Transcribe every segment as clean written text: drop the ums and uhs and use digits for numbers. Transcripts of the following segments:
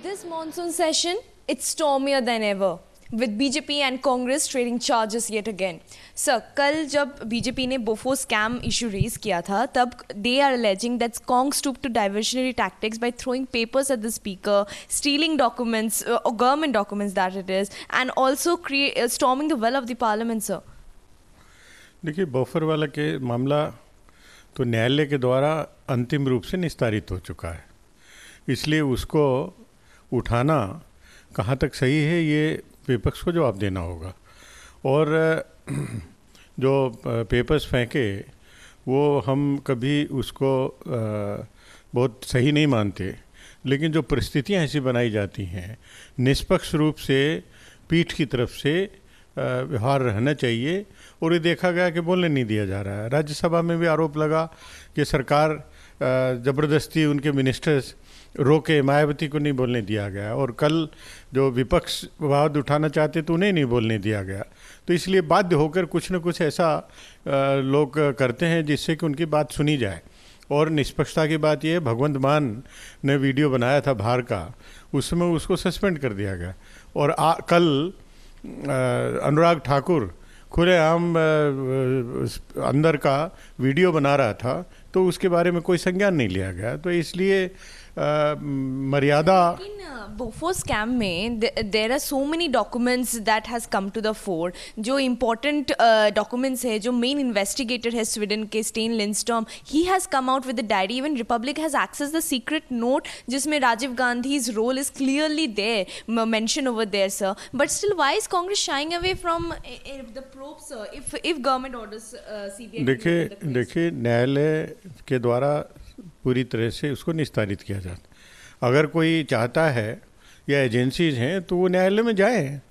This monsoon session, it's stormier than ever, with BJP and Congress trading charges yet again. Sir, कल जब BJP ने Bofors scam issue raise किया था, तब they are alleging that Cong stooped to diversionary tactics by throwing papers at the speaker, stealing documents, or government documents that it is, and also storming the well of the parliament, sir. देखिए, बोफर वाला के मामला तो न्यायालय के द्वारा अंतिम रूप से निस्तारित हो चुका है, इसलिए उसको उठाना कहाँ तक सही है ये विपक्ष को जवाब देना होगा। और जो पेपर्स फेंके वो हम कभी उसको बहुत सही नहीं मानते, लेकिन जो परिस्थितियाँ ऐसी बनाई जाती हैं, निष्पक्ष रूप से पीठ की तरफ से व्यवहार रहना चाहिए। और ये देखा गया कि बोलने नहीं दिया जा रहा है। राज्यसभा में भी आरोप लगा कि सरकार ज़बरदस्ती उनके मिनिस्टर्स रोके, मायावती को नहीं बोलने दिया गया, और कल जो विपक्ष विवाद उठाना चाहते तो उन्हें नहीं बोलने दिया गया। तो इसलिए बाध्य होकर कुछ न कुछ ऐसा लोग करते हैं जिससे कि उनकी बात सुनी जाए। और निष्पक्षता की बात यह है, भगवंत मान ने वीडियो बनाया था बाहर का, उसमें उसको सस्पेंड कर दिया गया। और कल अनुराग ठाकुर खुलेआम अंदर का वीडियो बना रहा था, तो उसके बारे में कोई संज्ञान नहीं लिया गया। तो इसलिए मर्यादा। Bofors scam में there are so many documents that has come to the fore. जो important documents है, जो main investigator है Sweden के Sten Lindström, he has come out with the diary. Even Republic has accessed the secret note जिसमें Rajiv Gandhi's role is clearly there, mentioned over there, sir. But still, why is Congress shying away from the probe, sir? If government orders CBI. देखिए न्यायालय के द्वारा पूरी तरह से उसको निस्तारित किया जाता। अगर कोई चाहता है या एजेंसीज हैं तो वो न्यायालय में जाए।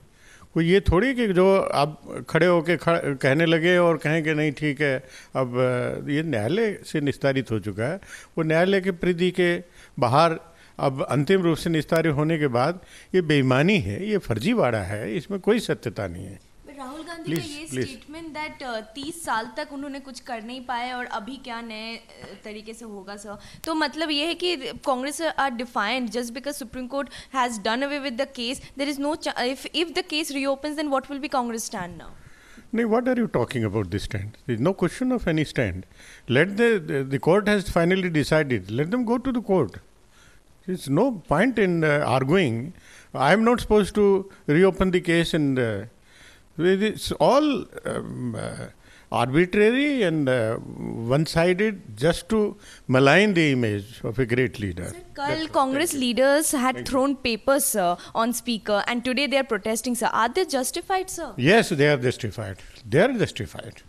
कोई ये थोड़ी कि जो आप खड़े होके कहने लगे और कहें कि नहीं ठीक है, अब ये न्यायालय से निस्तारित हो चुका है। वो न्यायालय के परिधि के बाहर अब अंतिम रूप से निस्तारित होने के बाद ये बेईमानी है, ये फर्जीवाड़ा है, इसमें कोई सत्यता नहीं है। राहुल गांधी का ये स्टेटमेंट दैट 30 साल तक उन्होंने कुछ कर नहीं पाए और अभी क्या नए तरीके से होगा, सर, तो मतलब ये है कि Congress are defined just because Supreme Court has done away with the case, there is no if the case reopens then what will be Congress stand now? नहीं, what are you talking about this stand? There is no question of any stand. Let the court has finally decided. Let them go to the court. There's no point in arguing. I am not supposed to reopen the case, and it's all arbitrary and one-sided just to malign the image of a great leader. Sir, kal Congress leaders had thrown papers, sir, on speaker, and today they are protesting, sir. Are they justified, sir? Yes, they are justified. They are justified.